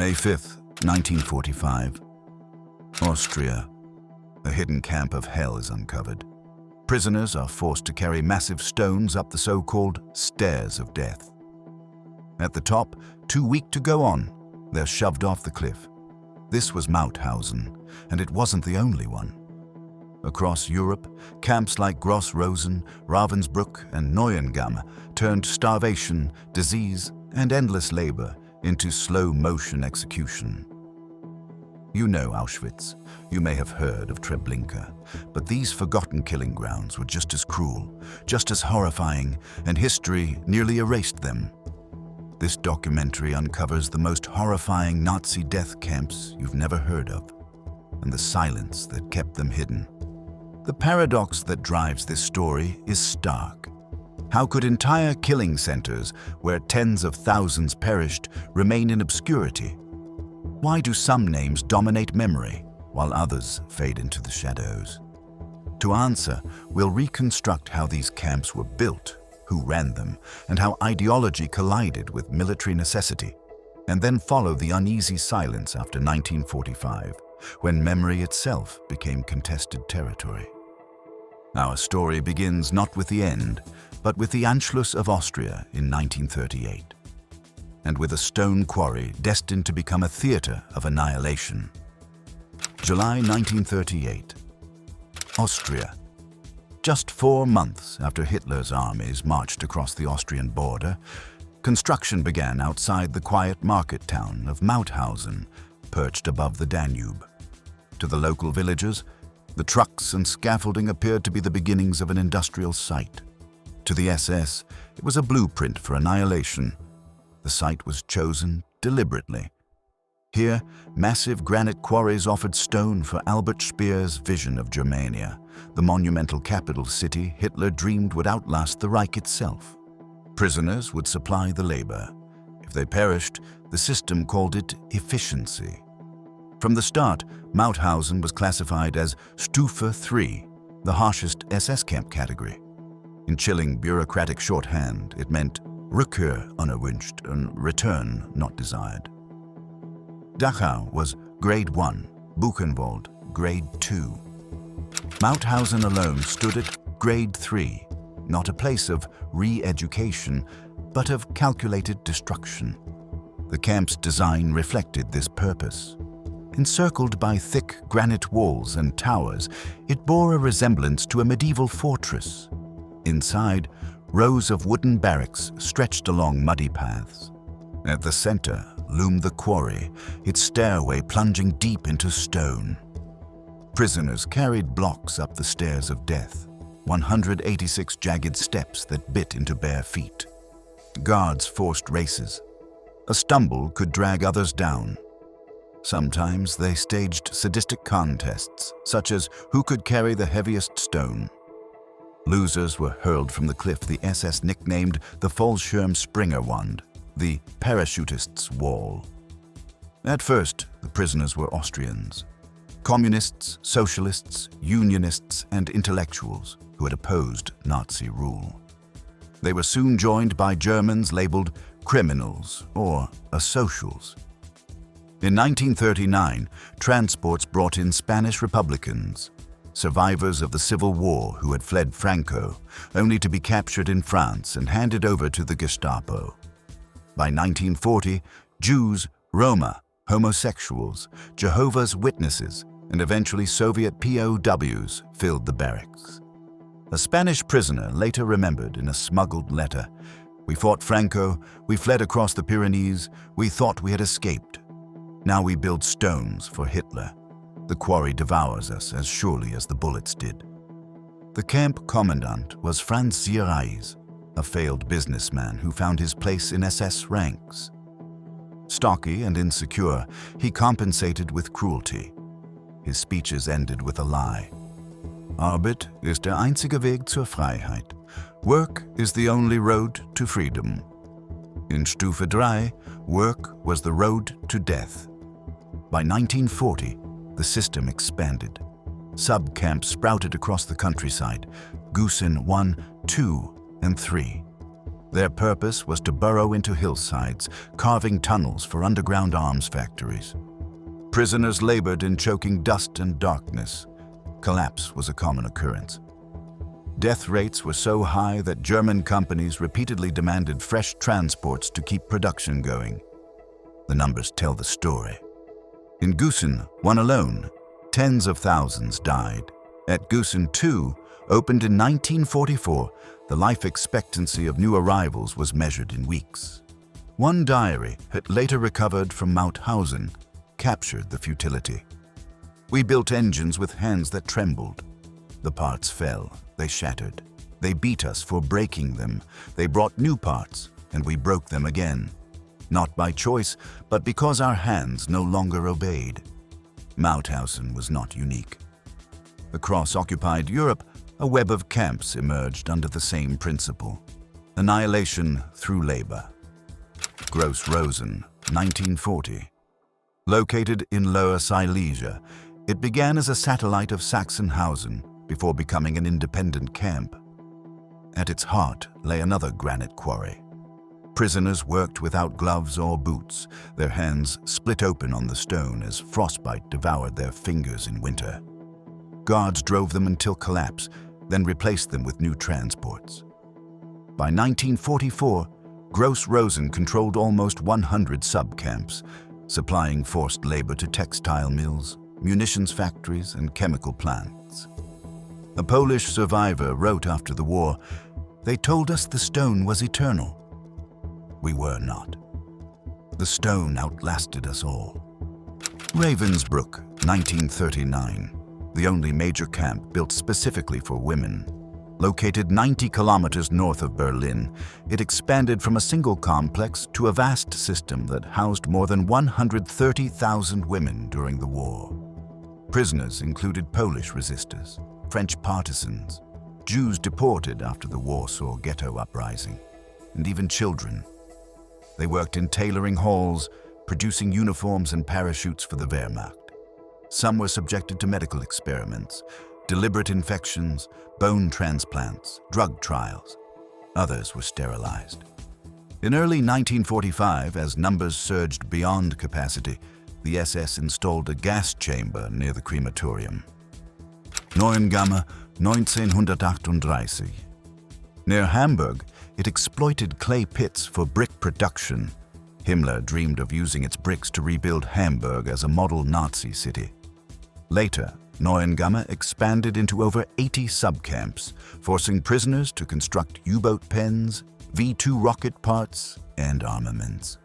May 5th, 1945. Austria. A hidden camp of hell is uncovered. Prisoners are forced to carry massive stones up the so-called stairs of death. At the top, too weak to go on, they're shoved off the cliff. This was Mauthausen, and it wasn't the only one. Across Europe, camps like Gross-Rosen, Ravensbrück, and Neuengamme turned starvation, disease, and endless labor into slow-motion execution. You know Auschwitz. You may have heard of Treblinka. But these forgotten killing grounds were just as cruel, just as horrifying, and history nearly erased them. This documentary uncovers the most horrifying Nazi death camps you've never heard of, and the silence that kept them hidden. The paradox that drives this story is stark. How could entire killing centers, where tens of thousands perished, remain in obscurity? Why do some names dominate memory, while others fade into the shadows? To answer, we'll reconstruct how these camps were built, who ran them, and how ideology collided with military necessity, and then follow the uneasy silence after 1945, when memory itself became contested territory. Our story begins not with the end, but with the Anschluss of Austria in 1938, and with a stone quarry destined to become a theater of annihilation. July 1938. Austria. Just 4 months after Hitler's armies marched across the Austrian border, construction began outside the quiet market town of Mauthausen, perched above the Danube. To the local villagers, the trucks and scaffolding appeared to be the beginnings of an industrial site. To the SS, it was a blueprint for annihilation. The site was chosen deliberately. Here, massive granite quarries offered stone for Albert Speer's vision of Germania, the monumental capital city Hitler dreamed would outlast the Reich itself. Prisoners would supply the labor. If they perished, the system called it efficiency. From the start, Mauthausen was classified as Stufe 3, the harshest SS camp category. In chilling bureaucratic shorthand, it meant Rückkehr unerwünscht, and return not desired. Dachau was Grade 1, Buchenwald Grade 2. Mauthausen alone stood at Grade 3, not a place of re-education, but of calculated destruction. The camp's design reflected this purpose. Encircled by thick granite walls and towers, it bore a resemblance to a medieval fortress. Inside, rows of wooden barracks stretched along muddy paths. At the center loomed the quarry, its stairway plunging deep into stone. Prisoners carried blocks up the stairs of death, 186 jagged steps that bit into bare feet. Guards forced races. A stumble could drag others down. Sometimes they staged sadistic contests, such as who could carry the heaviest stone. Losers were hurled from the cliff the SS nicknamed the Fallschirmspringerwand, the parachutists' wall. At first, the prisoners were Austrians, communists, socialists, unionists, and intellectuals who had opposed Nazi rule. They were soon joined by Germans labeled criminals or asocials. In 1939, transports brought in Spanish Republicans, survivors of the Civil War who had fled Franco, only to be captured in France and handed over to the Gestapo. By 1940, Jews, Roma, homosexuals, Jehovah's Witnesses, and eventually Soviet POWs filled the barracks. A Spanish prisoner later remembered in a smuggled letter, "We fought Franco, we fled across the Pyrenees, we thought we had escaped. Now we build stones for Hitler. The quarry devours us as surely as the bullets did." The camp commandant was Franz Reich, a failed businessman who found his place in SS ranks. Stocky and insecure, he compensated with cruelty. His speeches ended with a lie. Arbeit ist der einzige Weg zur Freiheit. Work is the only road to freedom. In Stufe 3, work was the road to death. By 1940, the system expanded. Subcamps sprouted across the countryside, Gusen 1, 2, and 3. Their purpose was to burrow into hillsides, carving tunnels for underground arms factories. Prisoners labored in choking dust and darkness. Collapse was a common occurrence. Death rates were so high that German companies repeatedly demanded fresh transports to keep production going. The numbers tell the story. In Gusen, one alone, tens of thousands died. At Gusen II, opened in 1944, the life expectancy of new arrivals was measured in weeks. One diary, later recovered from Mauthausen, captured the futility. We built engines with hands that trembled. The parts fell, they shattered. They beat us for breaking them. They brought new parts, and we broke them again. Not by choice, but because our hands no longer obeyed. Mauthausen was not unique. Across occupied Europe, a web of camps emerged under the same principle. Annihilation through labor. Gross-Rosen, 1940. Located in Lower Silesia, it began as a satellite of Sachsenhausen before becoming an independent camp. At its heart lay another granite quarry. Prisoners worked without gloves or boots, their hands split open on the stone as frostbite devoured their fingers in winter. Guards drove them until collapse, then replaced them with new transports. By 1944, Gross-Rosen controlled almost 100 subcamps, supplying forced labor to textile mills, munitions factories, and chemical plants. A Polish survivor wrote after the war, "They told us the stone was eternal. We were not. The stone outlasted us all." Ravensbrück, 1939. The only major camp built specifically for women. Located 90 kilometers north of Berlin, it expanded from a single complex to a vast system that housed more than 130,000 women during the war. Prisoners included Polish resistors, French partisans, Jews deported after the Warsaw Ghetto Uprising, and even children. They worked in tailoring halls, producing uniforms and parachutes for the Wehrmacht. Some were subjected to medical experiments, deliberate infections, bone transplants, drug trials. Others were sterilized. In early 1945, as numbers surged beyond capacity, the SS installed a gas chamber near the crematorium. Neuengamme, 1938. Near Hamburg, it exploited clay pits for brick production. Himmler dreamed of using its bricks to rebuild Hamburg as a model Nazi city. Later, Neuengamme expanded into over 80 subcamps, forcing prisoners to construct U-boat pens, V-2 rocket parts, and armaments.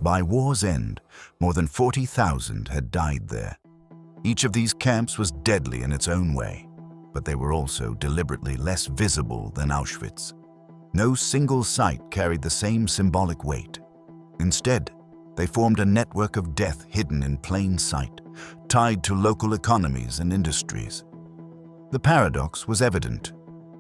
By war's end, more than 40,000 had died there. Each of these camps was deadly in its own way, but they were also deliberately less visible than Auschwitz. No single site carried the same symbolic weight. Instead, they formed a network of death hidden in plain sight, tied to local economies and industries. The paradox was evident.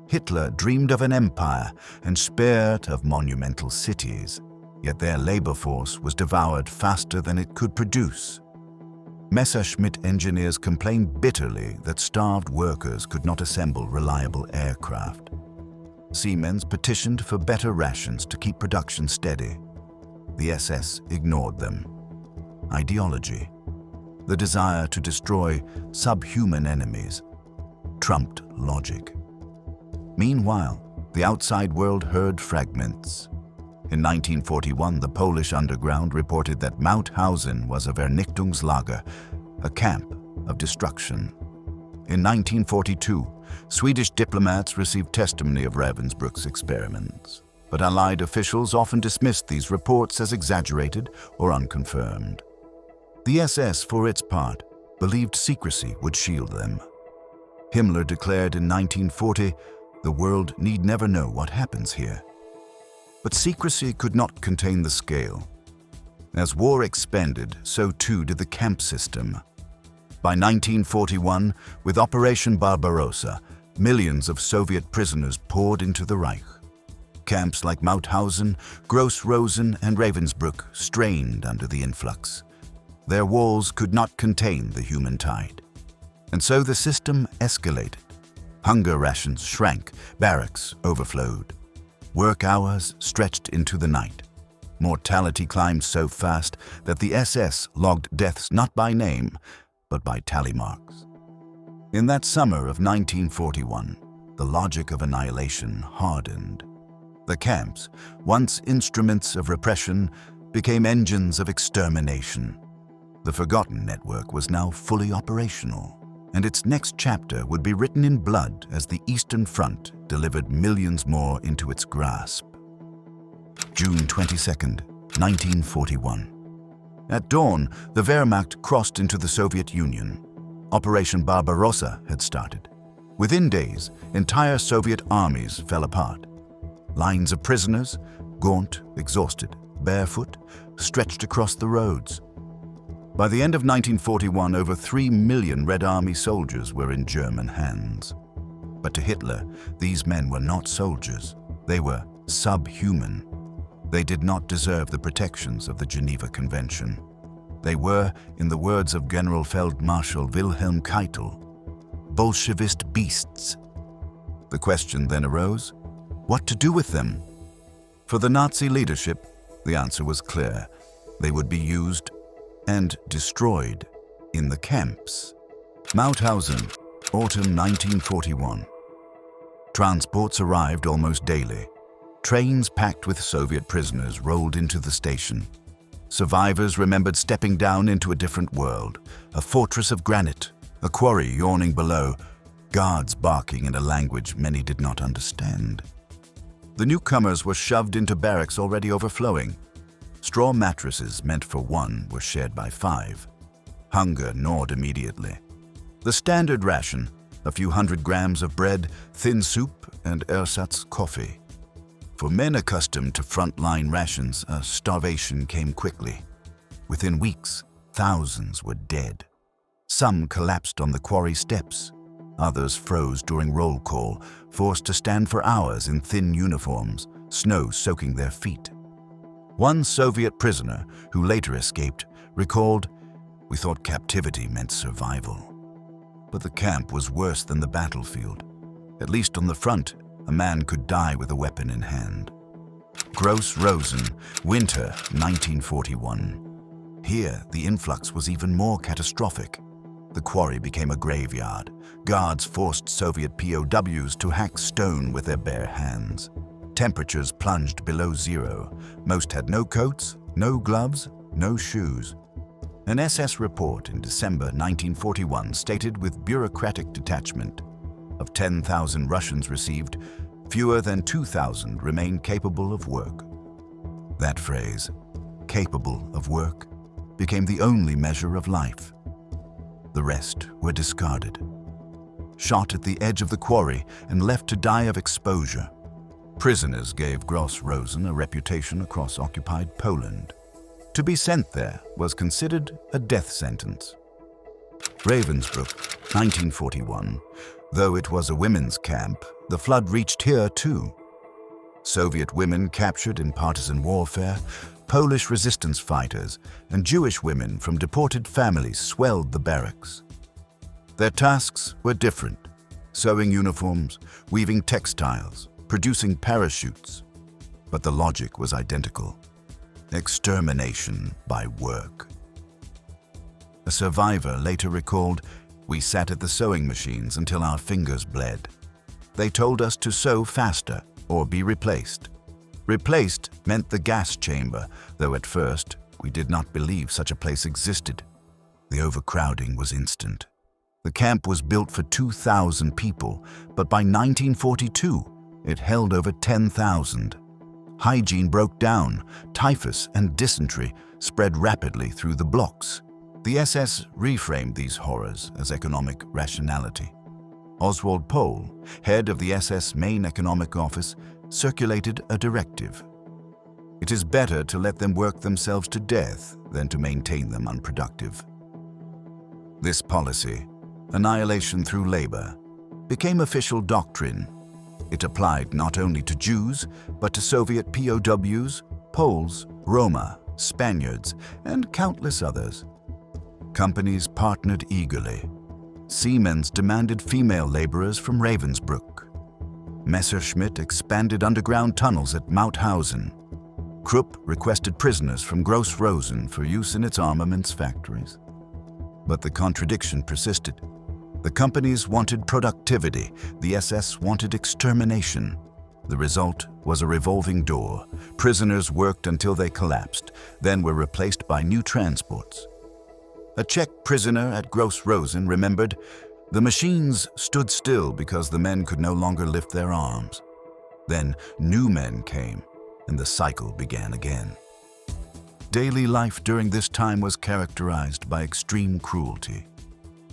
Hitler dreamed of an empire and Speer of monumental cities, yet their labor force was devoured faster than it could produce. Messerschmitt engineers complained bitterly that starved workers could not assemble reliable aircraft. Siemens petitioned for better rations to keep production steady. The SS ignored them. Ideology, the desire to destroy subhuman enemies, trumped logic. Meanwhile, the outside world heard fragments. In 1941, the Polish underground reported that Mauthausen was a Vernichtungslager, a camp of destruction. In 1942, Swedish diplomats received testimony of Ravensbrück's experiments, but Allied officials often dismissed these reports as exaggerated or unconfirmed. The SS, for its part, believed secrecy would shield them. Himmler declared in 1940, "The world need never know what happens here." But secrecy could not contain the scale. As war expanded, so too did the camp system. By 1941, with Operation Barbarossa, millions of Soviet prisoners poured into the Reich. Camps like Mauthausen, Gross-Rosen, and Ravensbrück strained under the influx. Their walls could not contain the human tide. And so the system escalated. Hunger rations shrank, barracks overflowed. Work hours stretched into the night. Mortality climbed so fast that the SS logged deaths not by name, but by tally marks. In that summer of 1941, the logic of annihilation hardened. The camps, once instruments of repression, became engines of extermination. The forgotten network was now fully operational, and its next chapter would be written in blood as the Eastern Front delivered millions more into its grasp. June 22nd, 1941. At dawn, the Wehrmacht crossed into the Soviet Union. Operation Barbarossa had started. Within days, entire Soviet armies fell apart. Lines of prisoners, gaunt, exhausted, barefoot, stretched across the roads. By the end of 1941, over 3 million Red Army soldiers were in German hands. But to Hitler, these men were not soldiers. They were subhuman. They did not deserve the protections of the Geneva Convention. They were, in the words of Generalfeldmarschall Wilhelm Keitel, Bolshevist beasts. The question then arose, what to do with them? For the Nazi leadership, the answer was clear. They would be used and destroyed in the camps. Mauthausen, autumn 1941. Transports arrived almost daily. Trains packed with Soviet prisoners rolled into the station. Survivors remembered stepping down into a different world, a fortress of granite, a quarry yawning below, guards barking in a language many did not understand. The newcomers were shoved into barracks already overflowing. Straw mattresses meant for one were shared by 5. Hunger gnawed immediately. The standard ration, a few hundred grams of bread, thin soup, and ersatz coffee. For men accustomed to front-line rations, starvation came quickly. Within weeks, thousands were dead. Some collapsed on the quarry steps. Others froze during roll call, forced to stand for hours in thin uniforms, snow soaking their feet. One Soviet prisoner, who later escaped, recalled, "We thought captivity meant survival." But the camp was worse than the battlefield. At least on the front, a man could die with a weapon in hand. Gross-Rosen, winter 1941. Here, the influx was even more catastrophic. The quarry became a graveyard. Guards forced Soviet POWs to hack stone with their bare hands. Temperatures plunged below zero. Most had no coats, no gloves, no shoes. An SS report in December 1941 stated with bureaucratic detachment, of 10,000 Russians received, fewer than 2,000 remained capable of work. That phrase, capable of work, became the only measure of life. The rest were discarded, shot at the edge of the quarry and left to die of exposure. Prisoners gave Gross-Rosen a reputation across occupied Poland. To be sent there was considered a death sentence. Ravensbrück, 1941. Though it was a women's camp, the flood reached here too. Soviet women captured in partisan warfare, Polish resistance fighters, and Jewish women from deported families swelled the barracks. Their tasks were different: sewing uniforms, weaving textiles, producing parachutes. But the logic was identical: extermination by work. A survivor later recalled, "We sat at the sewing machines until our fingers bled. They told us to sew faster or be replaced. Replaced meant the gas chamber, though at first we did not believe such a place existed. The overcrowding was instant. The camp was built for 2,000 people, but by 1942, it held over 10,000. Hygiene broke down. Typhus and dysentery spread rapidly through the blocks. The SS reframed these horrors as economic rationality. Oswald Pohl, head of the SS Main Economic Office, circulated a directive. It is better to let them work themselves to death than to maintain them unproductive. This policy, annihilation through labor, became official doctrine. It applied not only to Jews, but to Soviet POWs, Poles, Roma, Spaniards, and countless others. Companies partnered eagerly. Siemens demanded female laborers from Ravensbrück. Messerschmitt expanded underground tunnels at Mauthausen. Krupp requested prisoners from Gross-Rosen for use in its armaments factories. But the contradiction persisted. The companies wanted productivity, the SS wanted extermination. The result was a revolving door. Prisoners worked until they collapsed, then were replaced by new transports. A Czech prisoner at Gross-Rosen remembered, "The machines stood still because the men could no longer lift their arms." Then new men came, and the cycle began again. Daily life during this time was characterized by extreme cruelty.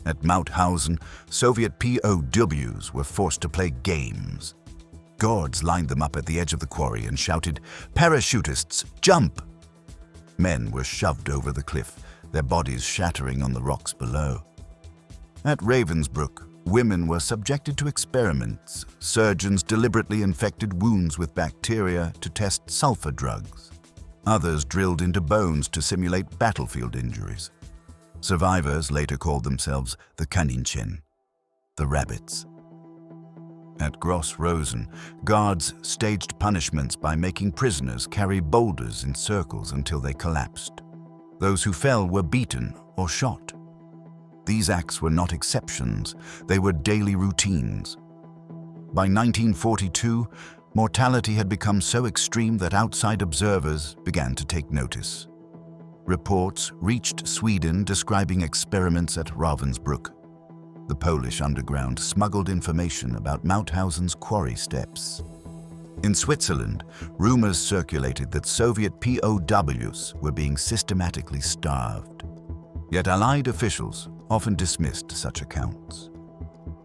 At Mauthausen, Soviet POWs were forced to play games. Guards lined them up at the edge of the quarry and shouted, "Parachutists, jump!" Men were shoved over the cliff, their bodies shattering on the rocks below. At Ravensbrück, women were subjected to experiments. Surgeons deliberately infected wounds with bacteria to test sulfur drugs. Others drilled into bones to simulate battlefield injuries. Survivors later called themselves the Kaninchen, the rabbits. At Gross-Rosen, guards staged punishments by making prisoners carry boulders in circles until they collapsed. Those who fell were beaten or shot. These acts were not exceptions, they were daily routines. By 1942, mortality had become so extreme that outside observers began to take notice. Reports reached Sweden describing experiments at Ravensbrück. The Polish underground smuggled information about Mauthausen's quarry steps. In Switzerland, rumors circulated that Soviet POWs were being systematically starved. Yet Allied officials often dismissed such accounts.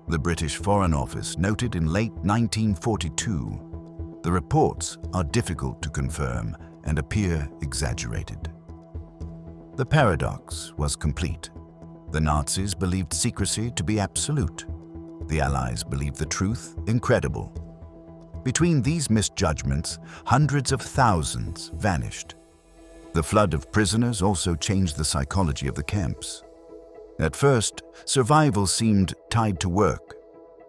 The British Foreign Office noted in late 1942, "The reports are difficult to confirm and appear exaggerated." The paradox was complete. The Nazis believed secrecy to be absolute. The Allies believed the truth incredible. Between these misjudgments, hundreds of thousands vanished. The flood of prisoners also changed the psychology of the camps. At first, survival seemed tied to work.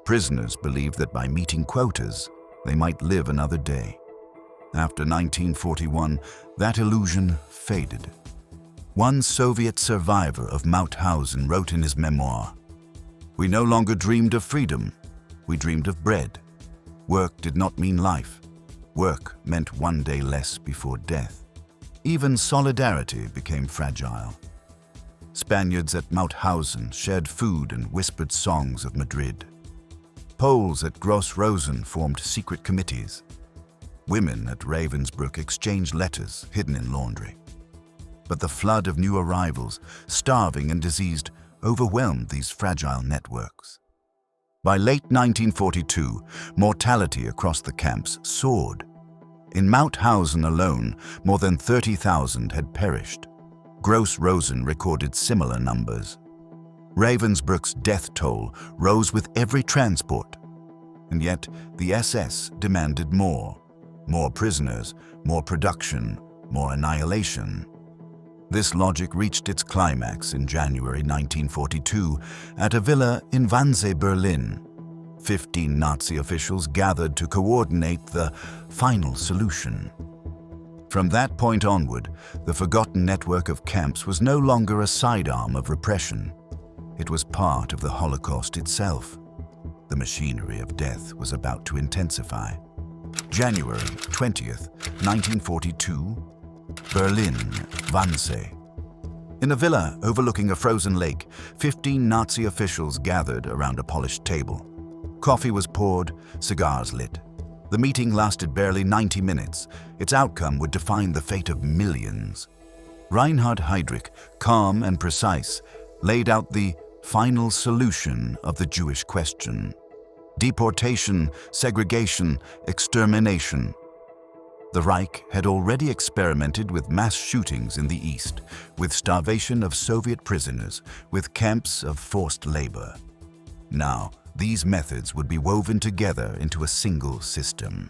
Prisoners believed that by meeting quotas, they might live another day. After 1941, that illusion faded. One Soviet survivor of Mauthausen wrote in his memoir, "We no longer dreamed of freedom, we dreamed of bread. Work did not mean life. Work meant one day less before death." Even solidarity became fragile. Spaniards at Mauthausen shared food and whispered songs of Madrid. Poles at Gross-Rosen formed secret committees. Women at Ravensbrück exchanged letters hidden in laundry. But the flood of new arrivals, starving and diseased, overwhelmed these fragile networks. By late 1942, mortality across the camps soared. In Mauthausen alone, more than 30,000 had perished. Gross-Rosen recorded similar numbers. Ravensbrück's death toll rose with every transport. And yet, the SS demanded more. More prisoners, more production, more annihilation. This logic reached its climax in January 1942 at a villa in Wannsee, Berlin. 15 Nazi officials gathered to coordinate the final solution. From that point onward, the forgotten network of camps was no longer a sidearm of repression. It was part of the Holocaust itself. The machinery of death was about to intensify. January 20th, 1942, Berlin, Wannsee. In a villa overlooking a frozen lake, 15 Nazi officials gathered around a polished table. Coffee was poured, cigars lit. The meeting lasted barely 90 minutes. Its outcome would define the fate of millions. Reinhard Heydrich, calm and precise, laid out the final solution of the Jewish question: deportation, segregation, extermination. The Reich had already experimented with mass shootings in the East, with starvation of Soviet prisoners, with camps of forced labor. Now, these methods would be woven together into a single system.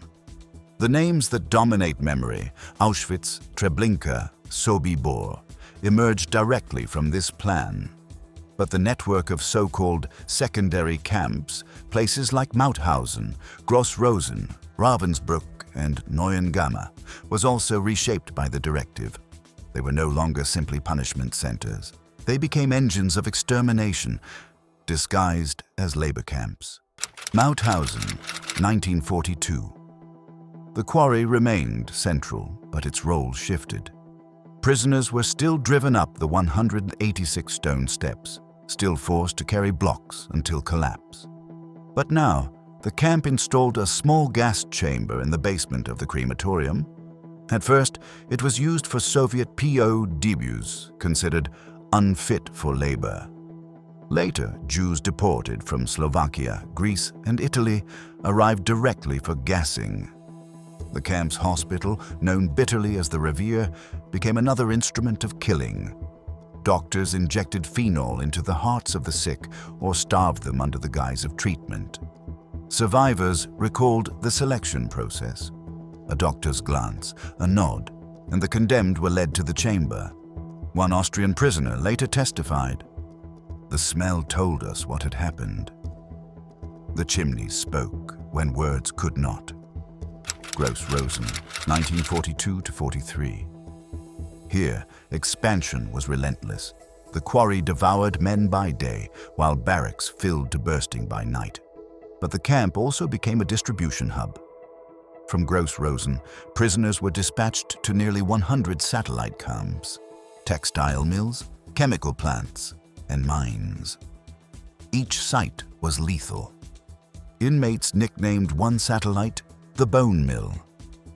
The names that dominate memory, Auschwitz, Treblinka, Sobibor, emerged directly from this plan. But the network of so-called secondary camps, places like Mauthausen, Gross-Rosen, Ravensbrück, and Neuengamme, was also reshaped by the directive. They were no longer simply punishment centers. They became engines of extermination, disguised as labor camps. Mauthausen, 1942. The quarry remained central, but its role shifted. Prisoners were still driven up the 186 stone steps, still forced to carry blocks until collapse. But now, the camp installed a small gas chamber in the basement of the crematorium. At first, it was used for Soviet POWs, considered unfit for labor. Later, Jews deported from Slovakia, Greece, and Italy arrived directly for gassing. The camp's hospital, known bitterly as the Rückkehr, became another instrument of killing. Doctors injected phenol into the hearts of the sick or starved them under the guise of treatment. Survivors recalled the selection process. A doctor's glance, a nod, and the condemned were led to the chamber. One Austrian prisoner later testified, "The smell told us what had happened. The chimneys spoke when words could not." Gross-Rosen, 1942–43. Here, expansion was relentless. The quarry devoured men by day, while barracks filled to bursting by night. But the camp also became a distribution hub. From Gross-Rosen, prisoners were dispatched to nearly 100 satellite camps, textile mills, chemical plants, and mines. Each site was lethal. Inmates nicknamed one satellite the Bone Mill.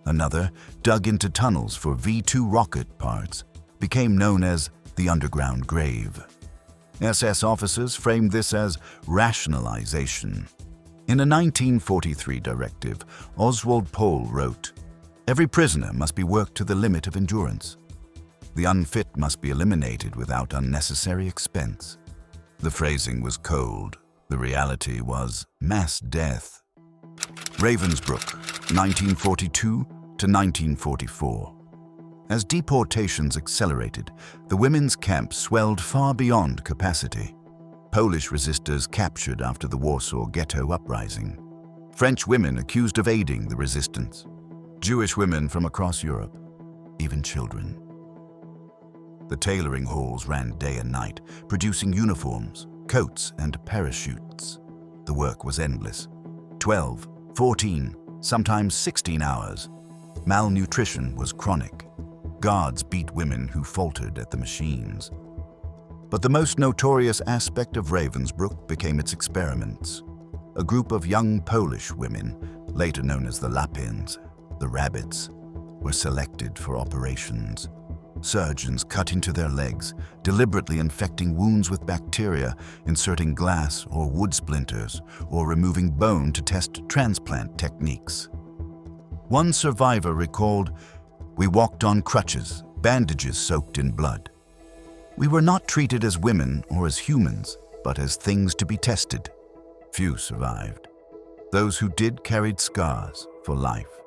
Another, dug into tunnels for V-2 rocket parts, became known as the Underground Grave. SS officers framed this as rationalization. In a 1943 directive, Oswald Pohl wrote, "Every prisoner must be worked to the limit of endurance. The unfit must be eliminated without unnecessary expense." The phrasing was cold. The reality was mass death. Ravensbrück, 1942–1944. As deportations accelerated, the women's camp swelled far beyond capacity. Polish resistors captured after the Warsaw Ghetto Uprising. French women accused of aiding the resistance. Jewish women from across Europe, even children. The tailoring halls ran day and night, producing uniforms, coats, and parachutes. The work was endless. 12, 14, sometimes 16 hours. Malnutrition was chronic. Guards beat women who faltered at the machines. But the most notorious aspect of Ravensbrück became its experiments. A group of young Polish women, later known as the Lapins, the rabbits, were selected for operations. Surgeons cut into their legs, deliberately infecting wounds with bacteria, inserting glass or wood splinters, or removing bone to test transplant techniques. One survivor recalled, "We walked on crutches, bandages soaked in blood. We were not treated as women or as humans, but as things to be tested." Few survived. Those who did carried scars for life.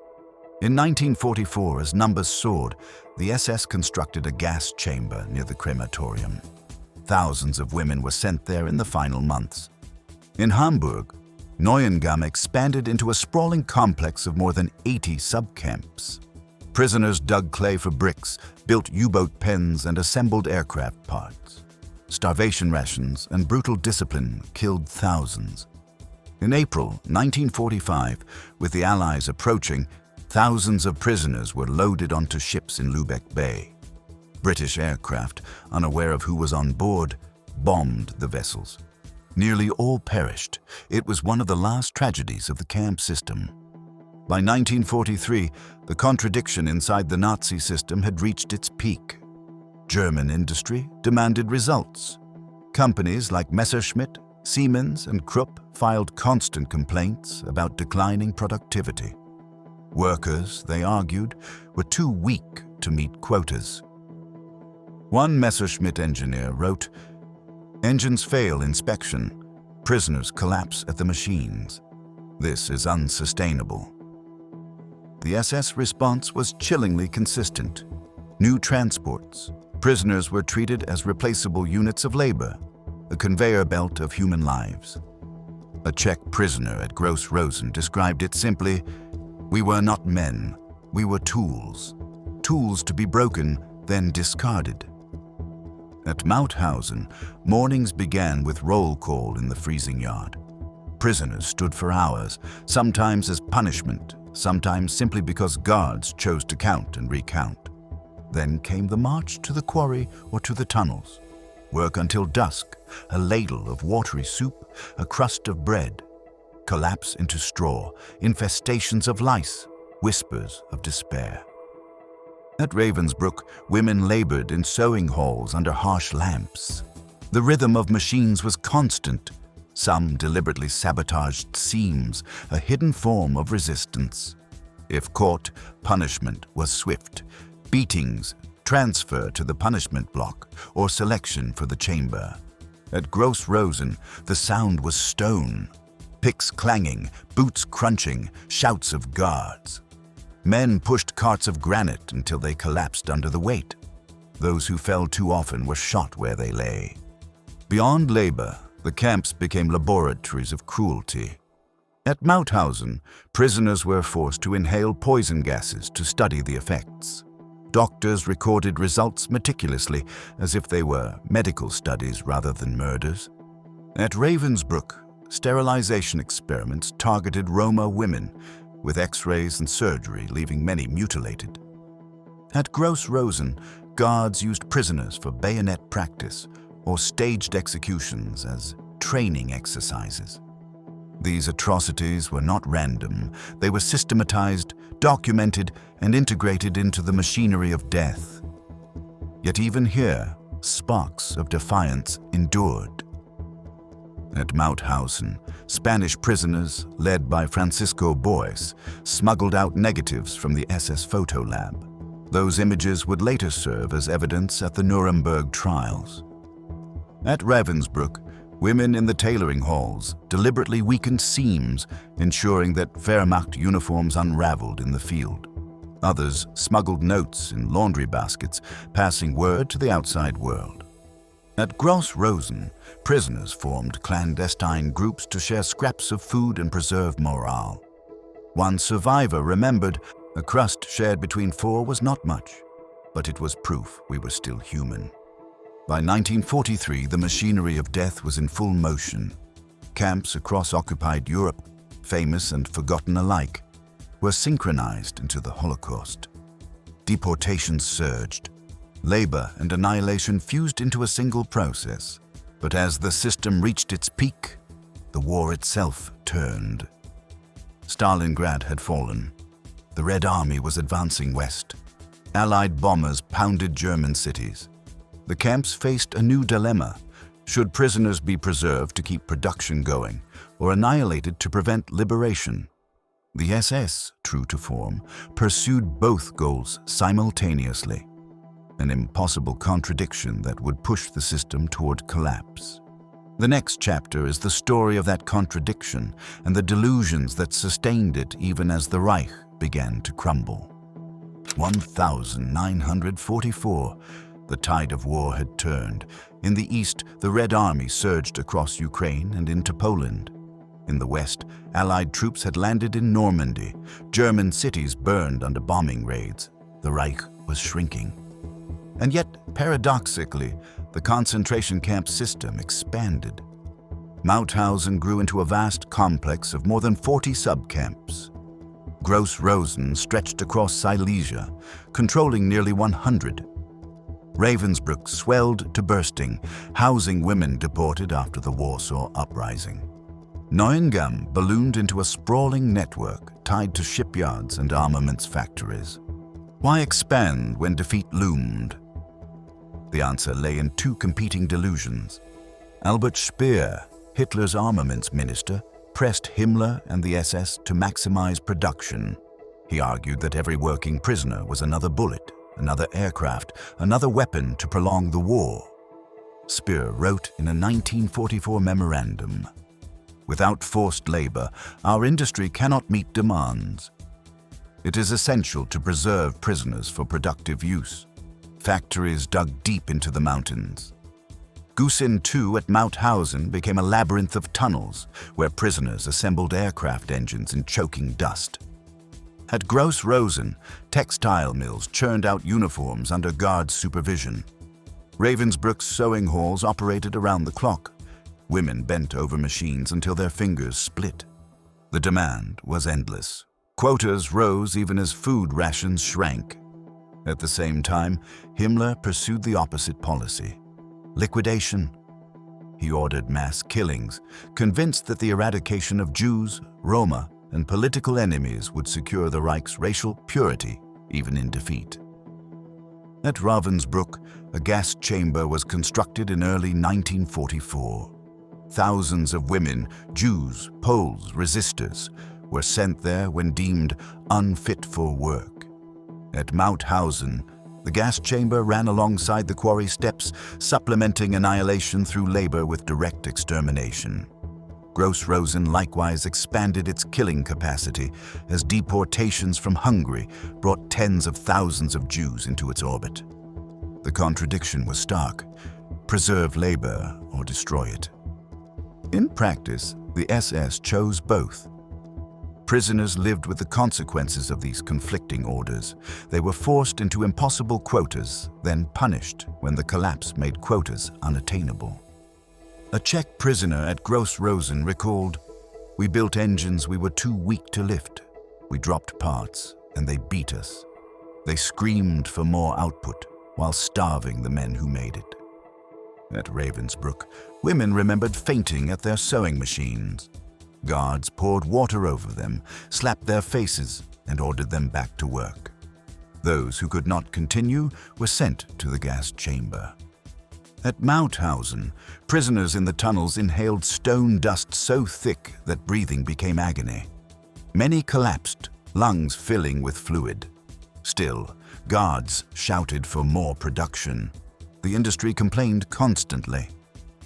In 1944, as numbers soared, the SS constructed a gas chamber near the crematorium. Thousands of women were sent there in the final months. In Hamburg, Neuengamme expanded into a sprawling complex of more than 80 subcamps. Prisoners dug clay for bricks, built U-boat pens, and assembled aircraft parts. Starvation rations and brutal discipline killed thousands. In April 1945, with the Allies approaching, thousands of prisoners were loaded onto ships in Lübeck Bay. British aircraft, unaware of who was on board, bombed the vessels. Nearly all perished. It was one of the last tragedies of the camp system. By 1943, the contradiction inside the Nazi system had reached its peak. German industry demanded results. Companies like Messerschmitt, Siemens, and Krupp filed constant complaints about declining productivity. Workers, they argued, were too weak to meet quotas. One Messerschmitt engineer wrote, "Engines fail inspection. Prisoners collapse at the machines. This is unsustainable." The SS response was chillingly consistent. New transports. Prisoners were treated as replaceable units of labor. a conveyor belt of human lives. A Czech prisoner at Gross-Rosen described it simply, "We were not men, we were tools. Tools to be broken, then discarded." At Mauthausen, mornings began with roll call in the freezing yard. Prisoners stood for hours, sometimes as punishment, sometimes simply because guards chose to count and recount. Then came the march to the quarry or to the tunnels. Work until dusk, a ladle of watery soup, a crust of bread. Collapse into straw, infestations of lice, whispers of despair. At Ravensbrück, women labored in sewing halls under harsh lamps. The rhythm of machines was constant. Some deliberately sabotaged seams, a hidden form of resistance. If caught, punishment was swift. Beatings, transfer to the punishment block, or selection for the chamber. At Gross-Rosen, the sound was stone. Picks clanging, boots crunching, shouts of guards. Men pushed carts of granite until they collapsed under the weight. Those who fell too often were shot where they lay. Beyond labor, the camps became laboratories of cruelty. At Mauthausen, prisoners were forced to inhale poison gases to study the effects. Doctors recorded results meticulously, as if they were medical studies rather than murders. At Ravensbrück, sterilization experiments targeted Roma women, with X-rays and surgery leaving many mutilated. At Gross-Rosen, guards used prisoners for bayonet practice or staged executions as training exercises. These atrocities were not random. They were systematized, documented, and integrated into the machinery of death. Yet even here, sparks of defiance endured. At Mauthausen, Spanish prisoners, led by Francisco Boyce, smuggled out negatives from the SS photo lab. Those images would later serve as evidence at the Nuremberg trials. At Ravensbrück, women in the tailoring halls deliberately weakened seams, ensuring that Wehrmacht uniforms unraveled in the field. Others smuggled notes in laundry baskets, passing word to the outside world. At Gross-Rosen, prisoners formed clandestine groups to share scraps of food and preserve morale. One survivor remembered, a crust shared between four was not much, but it was proof we were still human. By 1943, the machinery of death was in full motion. Camps across occupied Europe, famous and forgotten alike, were synchronized into the Holocaust. Deportations surged. Labor and annihilation fused into a single process. But as the system reached its peak, the war itself turned. Stalingrad had fallen. The Red Army was advancing west. Allied bombers pounded German cities. The camps faced a new dilemma. Should prisoners be preserved to keep production going, or annihilated to prevent liberation? The SS, true to form, pursued both goals simultaneously. An impossible contradiction that would push the system toward collapse. The next chapter is the story of that contradiction and the delusions that sustained it even as the Reich began to crumble. 1944. The tide of war had turned. In the east, the Red Army surged across Ukraine and into Poland. In the west, Allied troops had landed in Normandy. German cities burned under bombing raids. The Reich was shrinking. And yet, paradoxically, the concentration camp system expanded. Mauthausen grew into a vast complex of more than 40 subcamps. Gross-Rosen stretched across Silesia, controlling nearly 100. Ravensbrück swelled to bursting, housing women deported after the Warsaw Uprising. Neuengamme ballooned into a sprawling network tied to shipyards and armaments factories. Why expand when defeat loomed? The answer lay in two competing delusions. Albert Speer, Hitler's armaments minister, pressed Himmler and the SS to maximize production. He argued that every working prisoner was another bullet, another aircraft, another weapon to prolong the war. Speer wrote in a 1944 memorandum, "Without forced labor, our industry cannot meet demands. It is essential to preserve prisoners for productive use. Factories dug deep into the mountains." Gusen II at Mauthausen became a labyrinth of tunnels where prisoners assembled aircraft engines in choking dust. At Gross-Rosen, textile mills churned out uniforms under guards' supervision. Ravensbrück's sewing halls operated around the clock. Women bent over machines until their fingers split. The demand was endless. Quotas rose even as food rations shrank. At the same time, Himmler pursued the opposite policy: liquidation. He ordered mass killings, convinced that the eradication of Jews, Roma, and political enemies would secure the Reich's racial purity, even in defeat. At Ravensbrück, a gas chamber was constructed in early 1944. Thousands of women, Jews, Poles, resistors, were sent there when deemed unfit for work. At Mauthausen, the gas chamber ran alongside the quarry steps, supplementing annihilation through labor with direct extermination. Gross-Rosen likewise expanded its killing capacity as deportations from Hungary brought tens of thousands of Jews into its orbit. The contradiction was stark: preserve labor or destroy it. In practice, the SS chose both. Prisoners lived with the consequences of these conflicting orders. They were forced into impossible quotas, then punished when the collapse made quotas unattainable. A Czech prisoner at Gross-Rosen recalled, "We built engines we were too weak to lift. We dropped parts, and they beat us. They screamed for more output while starving the men who made it." At Ravensbrück, women remembered fainting at their sewing machines. Guards poured water over them, slapped their faces, and ordered them back to work. Those who could not continue were sent to the gas chamber. At Mauthausen, prisoners in the tunnels inhaled stone dust so thick that breathing became agony. Many collapsed, lungs filling with fluid. Still, guards shouted for more production. The industry complained constantly.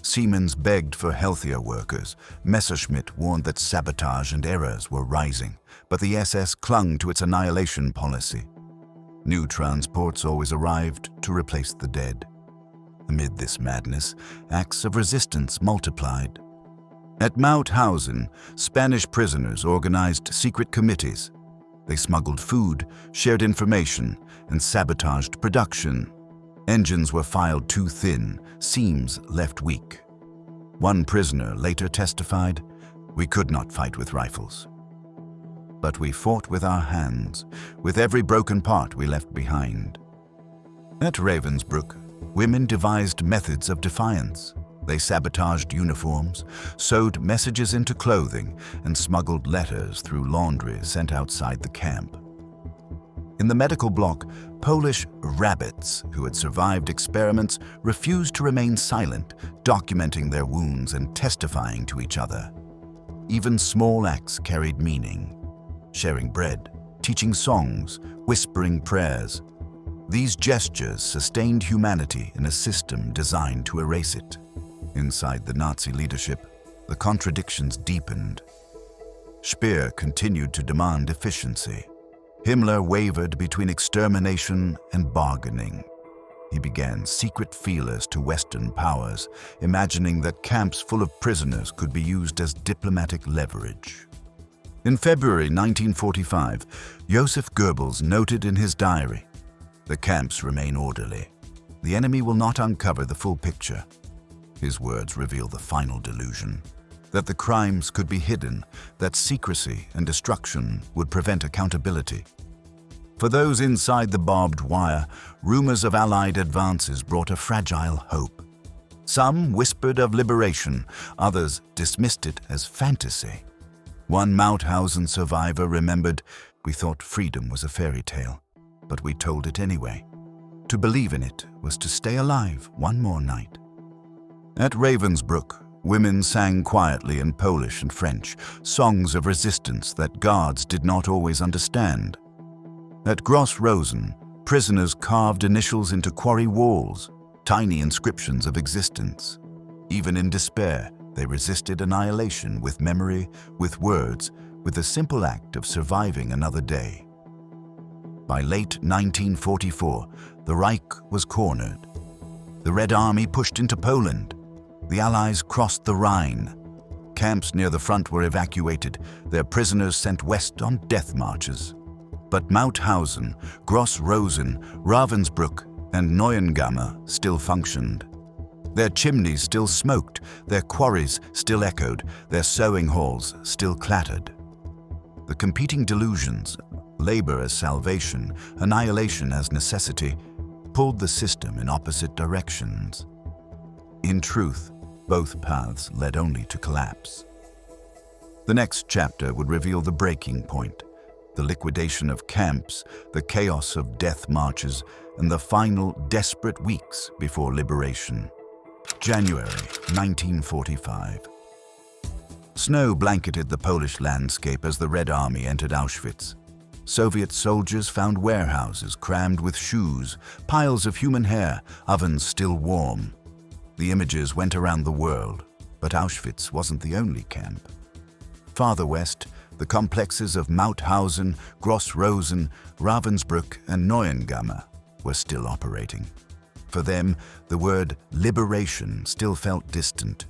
Siemens begged for healthier workers. Messerschmitt warned that sabotage and errors were rising, but the SS clung to its annihilation policy. New transports always arrived to replace the dead. Amid this madness, acts of resistance multiplied. At Mauthausen, Spanish prisoners organized secret committees. They smuggled food, shared information, and sabotaged production. Engines were filed too thin, seams left weak. One prisoner later testified, "We could not fight with rifles. But we fought with our hands, with every broken part we left behind." At Ravensbrück, women devised methods of defiance. They sabotaged uniforms, sewed messages into clothing, and smuggled letters through laundry sent outside the camp. In the medical block, Polish rabbits who had survived experiments refused to remain silent, documenting their wounds and testifying to each other. Even small acts carried meaning: sharing bread, teaching songs, whispering prayers. These gestures sustained humanity in a system designed to erase it. Inside the Nazi leadership, the contradictions deepened. Speer continued to demand efficiency. Himmler wavered between extermination and bargaining. He began secret feelers to Western powers, imagining that camps full of prisoners could be used as diplomatic leverage. In February 1945, Joseph Goebbels noted in his diary, "The camps remain orderly. The enemy will not uncover the full picture." His words reveal the final delusion: that the crimes could be hidden, that secrecy and destruction would prevent accountability. For those inside the barbed wire, rumors of Allied advances brought a fragile hope. Some whispered of liberation, others dismissed it as fantasy. One Mauthausen survivor remembered, "We thought freedom was a fairy tale, but we told it anyway. To believe in it was to stay alive one more night." At Ravensbrück, women sang quietly in Polish and French, songs of resistance that guards did not always understand. At Gross-Rosen, prisoners carved initials into quarry walls, tiny inscriptions of existence. Even in despair, they resisted annihilation with memory, with words, with the simple act of surviving another day. By late 1944, the Reich was cornered. The Red Army pushed into Poland. The Allies crossed the Rhine. Camps near the front were evacuated, their prisoners sent west on death marches. But Mauthausen, Gross-Rosen, Ravensbrück, and Neuengamme still functioned. Their chimneys still smoked, their quarries still echoed, their sewing halls still clattered. The competing delusions, labor as salvation, annihilation as necessity, pulled the system in opposite directions. In truth, both paths led only to collapse. The next chapter would reveal the breaking point, the liquidation of camps, the chaos of death marches, and the final desperate weeks before liberation. January 1945. Snow blanketed the Polish landscape as the Red Army entered Auschwitz. Soviet soldiers found warehouses crammed with shoes, piles of human hair, ovens still warm. The images went around the world, but Auschwitz wasn't the only camp. Farther west, the complexes of Mauthausen, Gross-Rosen, Ravensbrück, and Neuengamme were still operating. For them, the word liberation still felt distant.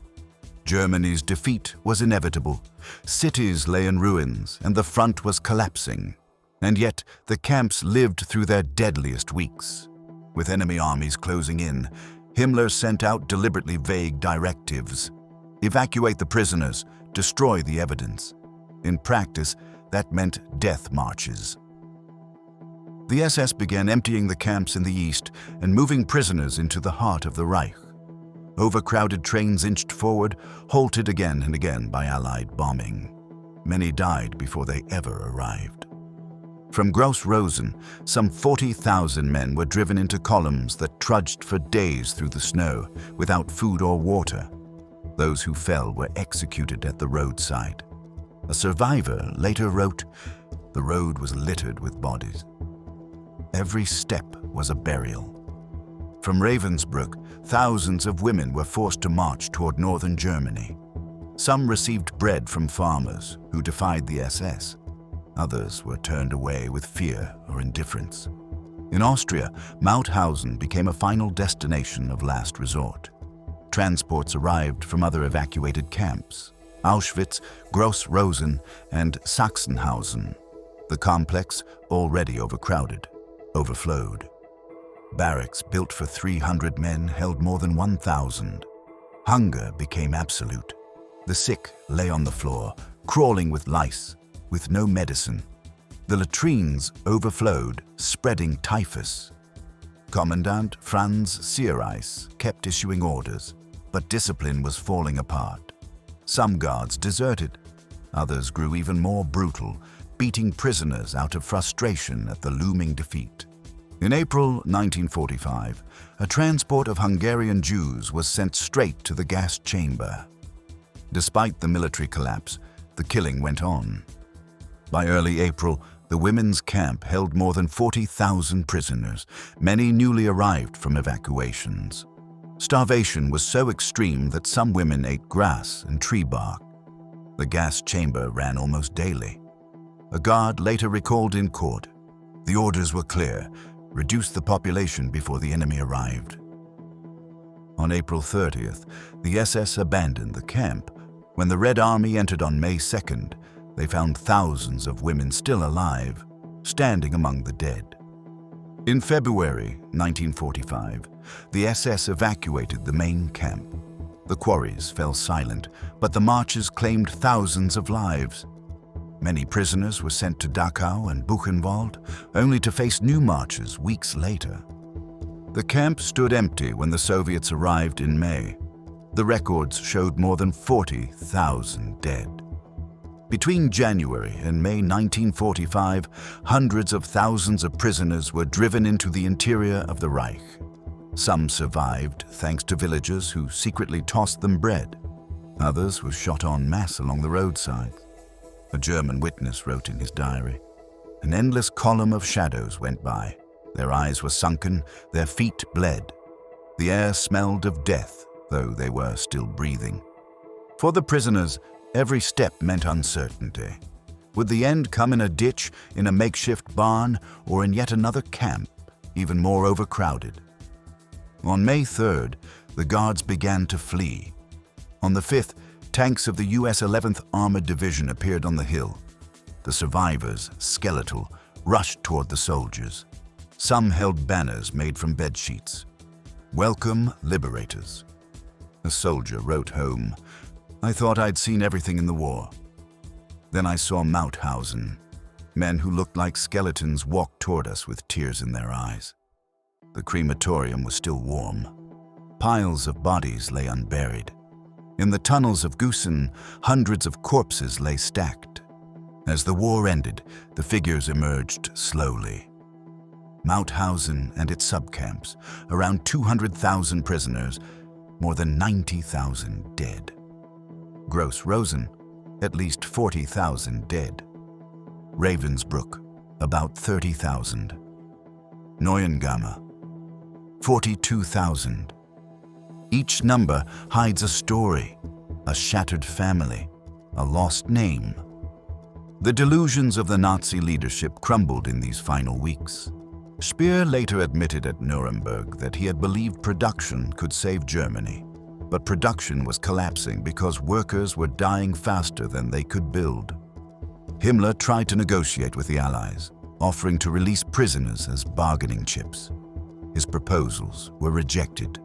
Germany's defeat was inevitable. Cities lay in ruins, and the front was collapsing. And yet, the camps lived through their deadliest weeks. With enemy armies closing in, Himmler sent out deliberately vague directives. Evacuate the prisoners, destroy the evidence. In practice, that meant death marches. The SS began emptying the camps in the east and moving prisoners into the heart of the Reich. Overcrowded trains inched forward, halted again and again by Allied bombing. Many died before they ever arrived. From Gross-Rosen, some 40,000 men were driven into columns that trudged for days through the snow, without food or water. Those who fell were executed at the roadside. A survivor later wrote, "The road was littered with bodies. Every step was a burial." From Ravensbrück, thousands of women were forced to march toward northern Germany. Some received bread from farmers who defied the SS. Others were turned away with fear or indifference. In Austria, Mauthausen became a final destination of last resort. Transports arrived from other evacuated camps: Auschwitz, Gross-Rosen, and Sachsenhausen. The complex, already overcrowded, overflowed. Barracks built for 300 men held more than 1,000. Hunger became absolute. The sick lay on the floor, crawling with lice, with no medicine. The latrines overflowed, spreading typhus. Commandant Franz Seereis kept issuing orders, but discipline was falling apart. Some guards deserted. Others grew even more brutal, beating prisoners out of frustration at the looming defeat. In April 1945, a transport of Hungarian Jews was sent straight to the gas chamber. Despite the military collapse, the killing went on. By early April, the women's camp held more than 40,000 prisoners, many newly arrived from evacuations. Starvation was so extreme that some women ate grass and tree bark. The gas chamber ran almost daily. A guard later recalled in court, "The orders were clear: reduce the population before the enemy arrived." On April 30th, the SS abandoned the camp. When the Red Army entered on May 2nd, they found thousands of women still alive, standing among the dead. In February 1945, the SS evacuated the main camp. The quarries fell silent, but the marches claimed thousands of lives. Many prisoners were sent to Dachau and Buchenwald, only to face new marches weeks later. The camp stood empty when the Soviets arrived in May. The records showed more than 40,000 dead. Between January and May 1945, hundreds of thousands of prisoners were driven into the interior of the Reich. Some survived thanks to villagers who secretly tossed them bread. Others were shot en masse along the roadsides. A German witness wrote in his diary, "An endless column of shadows went by. Their eyes were sunken, their feet bled. The air smelled of death, though they were still breathing." For the prisoners, every step meant uncertainty. Would the end come in a ditch, in a makeshift barn, or in yet another camp, even more overcrowded? On May 3rd, the guards began to flee. On the 5th, tanks of the U.S. 11th Armored Division appeared on the hill. The survivors, skeletal, rushed toward the soldiers. Some held banners made from bedsheets. "Welcome, liberators." A soldier wrote home, "I thought I'd seen everything in the war." Then I saw Mauthausen. Men who looked like skeletons walked toward us with tears in their eyes. The crematorium was still warm. Piles of bodies lay unburied. In the tunnels of Gusen, hundreds of corpses lay stacked. As the war ended, the figures emerged slowly. Mauthausen and its subcamps, around 200,000 prisoners, more than 90,000 dead. Gross-Rosen, at least 40,000 dead. Ravensbrück, about 30,000. Neuengamme, 42,000. Each number hides a story, a shattered family, a lost name. The delusions of the Nazi leadership crumbled in these final weeks. Speer later admitted at Nuremberg that he had believed production could save Germany, but production was collapsing because workers were dying faster than they could build. Himmler tried to negotiate with the Allies, offering to release prisoners as bargaining chips. His proposals were rejected.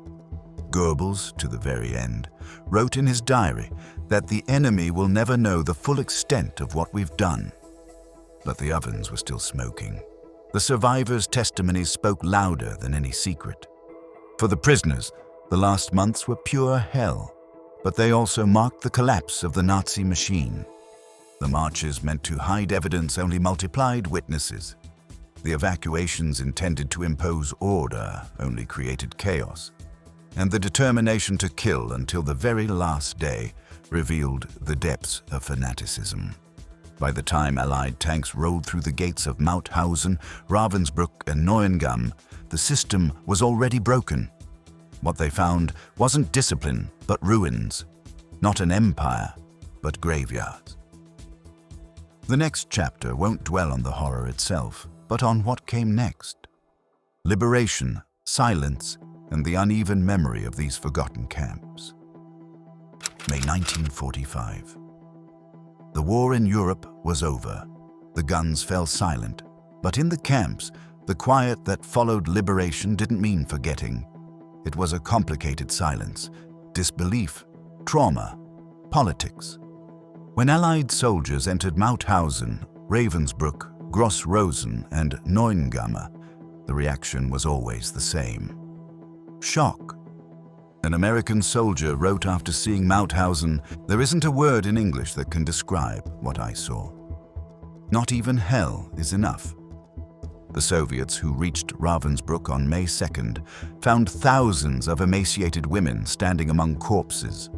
Goebbels, to the very end, wrote in his diary that the enemy will never know the full extent of what we've done. But the ovens were still smoking. The survivors' testimonies spoke louder than any secret. For the prisoners, the last months were pure hell, but they also marked the collapse of the Nazi machine. The marches meant to hide evidence only multiplied witnesses. The evacuations intended to impose order only created chaos. And the determination to kill until the very last day revealed the depths of fanaticism. By the time Allied tanks rolled through the gates of Mauthausen, Ravensbrück and Neuengamme, the system was already broken. What they found wasn't discipline, but ruins. Not an empire, but graveyards. The next chapter won't dwell on the horror itself, but on what came next. Liberation, silence, and the uneven memory of these forgotten camps. May 1945. The war in Europe was over. The guns fell silent, but in the camps, the quiet that followed liberation didn't mean forgetting. It was a complicated silence, disbelief, trauma, politics. When Allied soldiers entered Mauthausen, Ravensbrück, Gross-Rosen, and Neuengamme, the reaction was always the same. Shock. An American soldier wrote after seeing Mauthausen, "There isn't a word in English that can describe what I saw. Not even hell is enough." The Soviets who reached Ravensbrück on May 2nd found thousands of emaciated women standing among corpses.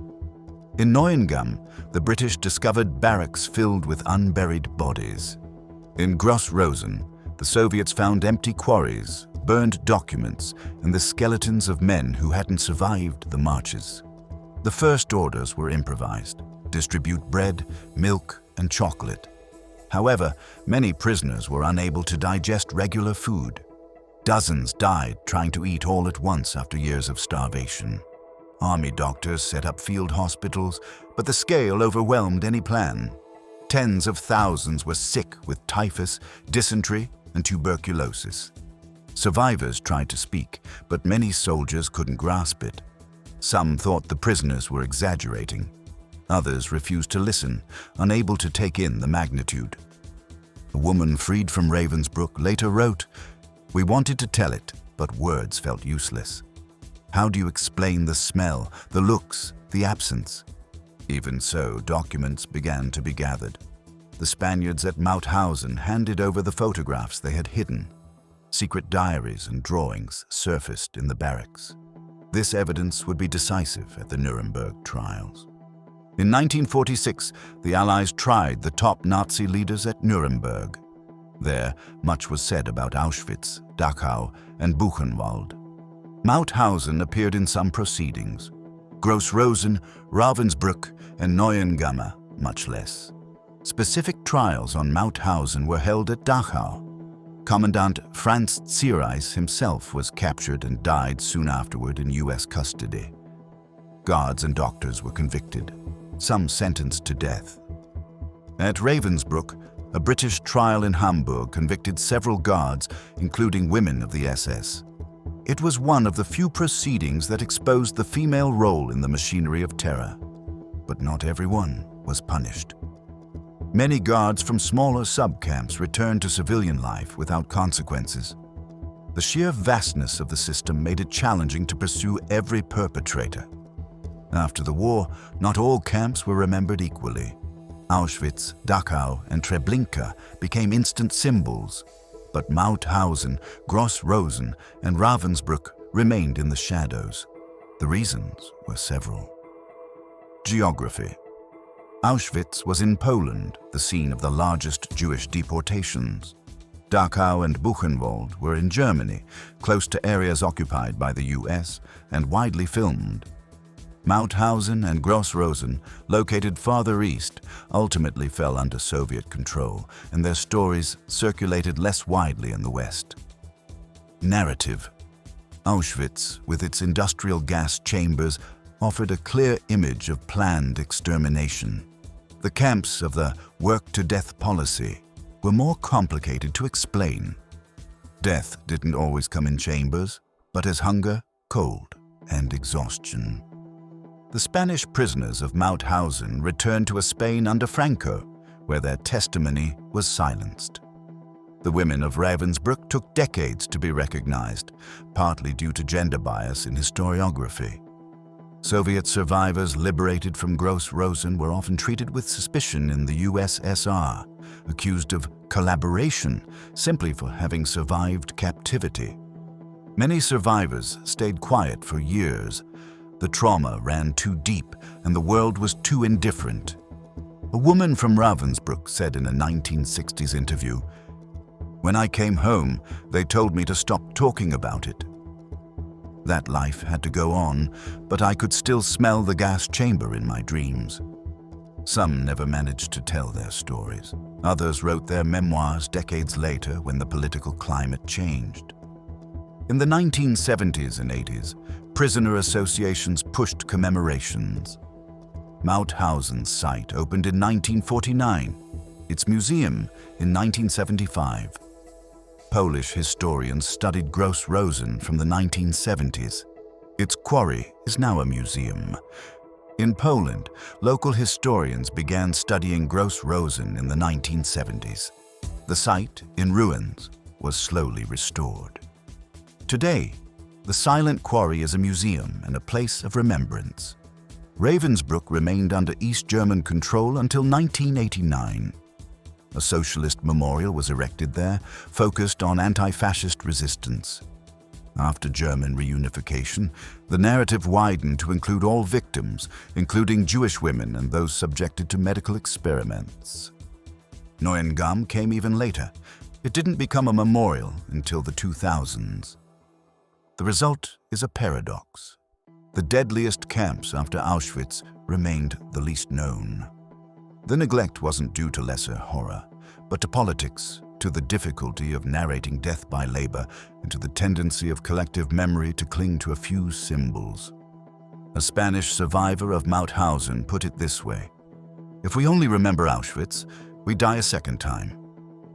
In Neuengamme, the British discovered barracks filled with unburied bodies. In Gross-Rosen, the Soviets found empty quarries, burned documents, and the skeletons of men who hadn't survived the marches. The first orders were improvised: distribute bread, milk, and chocolate. However, many prisoners were unable to digest regular food. Dozens died trying to eat all at once after years of starvation. Army doctors set up field hospitals, but the scale overwhelmed any plan. Tens of thousands were sick with typhus, dysentery, and tuberculosis. Survivors tried to speak, but many soldiers couldn't grasp it. Some thought the prisoners were exaggerating. Others refused to listen, unable to take in the magnitude. A woman freed from Ravensbrück later wrote, "We wanted to tell it, but words felt useless. How do you explain the smell, the looks, the absence?" Even so, documents began to be gathered. The Spaniards at Mauthausen handed over the photographs they had hidden. Secret diaries and drawings surfaced in the barracks. This evidence would be decisive at the Nuremberg trials. In 1946, the Allies tried the top Nazi leaders at Nuremberg. There, much was said about Auschwitz, Dachau, and Buchenwald. Mauthausen appeared in some proceedings. Gross-Rosen, Ravensbrück, and Neuengamme, much less. Specific trials on Mauthausen were held at Dachau. Commandant Franz Zierreis himself was captured and died soon afterward in U.S. custody. guards and doctors were convicted, some sentenced to death. At Ravensbrück, a British trial in Hamburg convicted several guards, including women of the SS. It was one of the few proceedings that exposed the female role in the machinery of terror. But not everyone was punished. Many guards from smaller subcamps returned to civilian life without consequences. The sheer vastness of the system made it challenging to pursue every perpetrator. After the war, not all camps were remembered equally. Auschwitz, Dachau, and Treblinka became instant symbols, but Mauthausen, Gross-Rosen, and Ravensbrück remained in the shadows. The reasons were several. Geography. Auschwitz was in Poland, the scene of the largest Jewish deportations. Dachau and Buchenwald were in Germany, close to areas occupied by the US and widely filmed. Mauthausen and Gross-Rosen, located farther east, ultimately fell under Soviet control, and their stories circulated less widely in the West. Narrative. Auschwitz, with its industrial gas chambers, offered a clear image of planned extermination. The camps of the work-to-death policy were more complicated to explain. Death didn't always come in chambers, but as hunger, cold, and exhaustion. The Spanish prisoners of Mauthausen returned to a Spain under Franco, where their testimony was silenced. The women of Ravensbrück took decades to be recognized, partly due to gender bias in historiography. Soviet survivors liberated from Gross-Rosen were often treated with suspicion in the USSR, accused of collaboration simply for having survived captivity. Many survivors stayed quiet for years. The trauma ran too deep and the world was too indifferent. A woman from Ravensbrück said in a 1960s interview, "When I came home, they told me to stop talking about it." That life had to go on, but I could still smell the gas chamber in my dreams. Some never managed to tell their stories. Others wrote their memoirs decades later when the political climate changed. In the 1970s and 80s, prisoner associations pushed commemorations. Mauthausen's site opened in 1949, its museum in 1975. Polish historians studied Gross-Rosen from the 1970s. Its quarry is now a museum. In Poland, local historians began studying Gross-Rosen in the 1970s. The site, in ruins, was slowly restored. Today, the silent quarry is a museum and a place of remembrance. Ravensbrück remained under East German control until 1989. A socialist memorial was erected there, focused on anti-fascist resistance. After German reunification, the narrative widened to include all victims, including Jewish women and those subjected to medical experiments. Neuengamme came even later. It didn't become a memorial until the 2000s. The result is a paradox. The deadliest camps after Auschwitz remained the least known. The neglect wasn't due to lesser horror, but to politics, to the difficulty of narrating death by labor, and to the tendency of collective memory to cling to a few symbols. A Spanish survivor of Mauthausen put it this way: "If we only remember Auschwitz, we die a second time.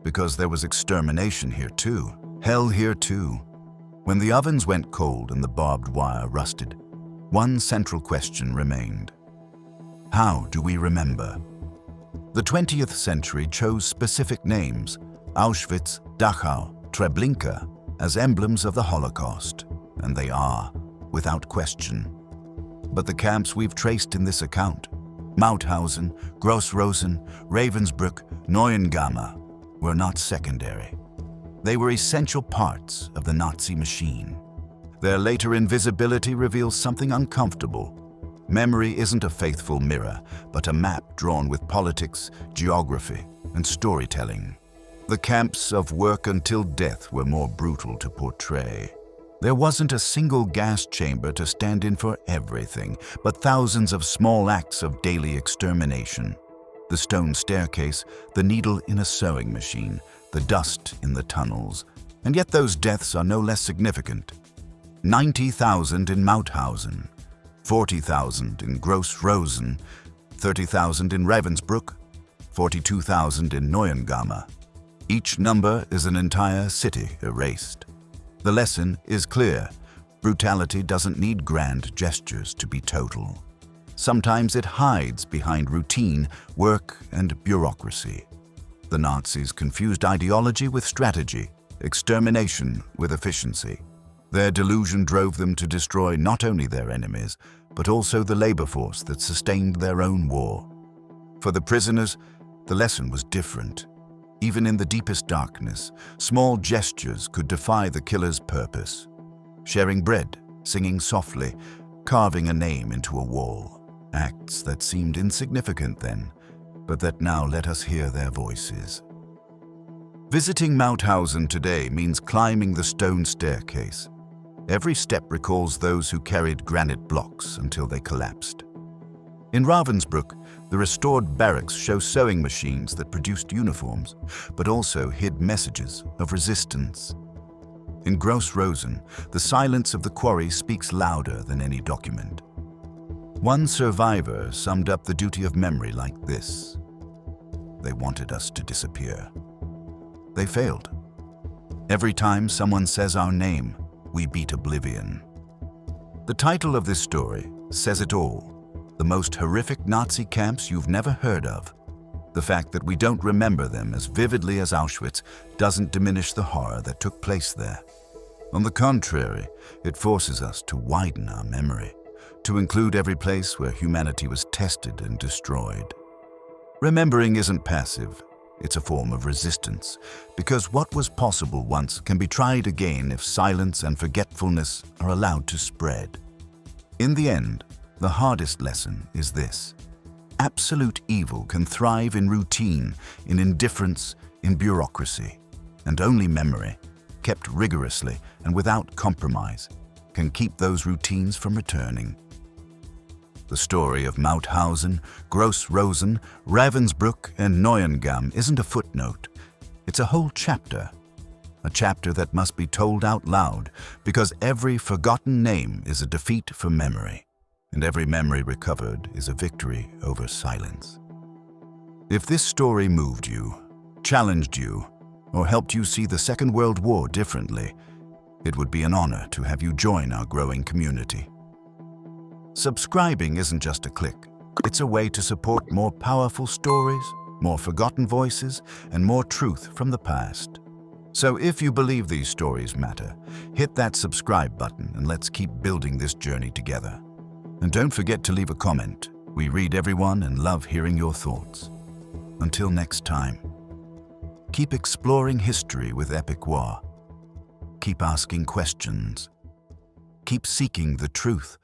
Because there was extermination here too, hell here too." When the ovens went cold and the barbed wire rusted, one central question remained: how do we remember? The 20th century chose specific names, Auschwitz, Dachau, Treblinka, as emblems of the Holocaust, and they are, without question. But the camps we've traced in this account, Mauthausen, Gross-Rosen, Ravensbrück, Neuengamme, were not secondary. They were essential parts of the Nazi machine. Their later invisibility reveals something uncomfortable. Memory isn't a faithful mirror, but a map drawn with politics, geography, and storytelling. The camps of work until death were more brutal to portray. There wasn't a single gas chamber to stand in for everything, but thousands of small acts of daily extermination. The stone staircase, the needle in a sewing machine, the dust in the tunnels. And yet those deaths are no less significant. 90,000 in Mauthausen, 40,000 in Gross-Rosen, 30,000 in Ravensbrück, 42,000 in Neuengamme. Each number is an entire city erased. The lesson is clear. Brutality doesn't need grand gestures to be total. Sometimes it hides behind routine, work, and bureaucracy. The Nazis confused ideology with strategy, extermination with efficiency. Their delusion drove them to destroy not only their enemies, but also the labor force that sustained their own war. For the prisoners, the lesson was different. Even in the deepest darkness, small gestures could defy the killer's purpose. Sharing bread, singing softly, carving a name into a wall. Acts that seemed insignificant then, but that now let us hear their voices. Visiting Mauthausen today means climbing the stone staircase. Every step recalls those who carried granite blocks until they collapsed. In Ravensbrück, the restored barracks show sewing machines that produced uniforms, but also hid messages of resistance. In Gross-Rosen, the silence of the quarry speaks louder than any document. One survivor summed up the duty of memory like this: "They wanted us to disappear. They failed. Every time someone says our name, we beat oblivion." The title of this story says it all. The most horrific Nazi camps you've never heard of. The fact that we don't remember them as vividly as Auschwitz doesn't diminish the horror that took place there. On the contrary, it forces us to widen our memory, to include every place where humanity was tested and destroyed. Remembering isn't passive, it's a form of resistance, because what was possible once can be tried again if silence and forgetfulness are allowed to spread. In the end, the hardest lesson is this: absolute evil can thrive in routine, in indifference, in bureaucracy, and only memory, kept rigorously and without compromise, can keep those routines from returning. The story of Mauthausen, Gross-Rosen, Ravensbrück, and Neuengamme isn't a footnote. It's a whole chapter. A chapter that must be told out loud, because every forgotten name is a defeat for memory, and every memory recovered is a victory over silence. If this story moved you, challenged you, or helped you see the Second World War differently, it would be an honor to have you join our growing community. Subscribing isn't just a click. It's a way to support more powerful stories, more forgotten voices, and more truth from the past. So if you believe these stories matter, hit that subscribe button and let's keep building this journey together. And don't forget to leave a comment. We read everyone and love hearing your thoughts. Until next time, keep exploring history with Epic War. Keep asking questions. Keep seeking the truth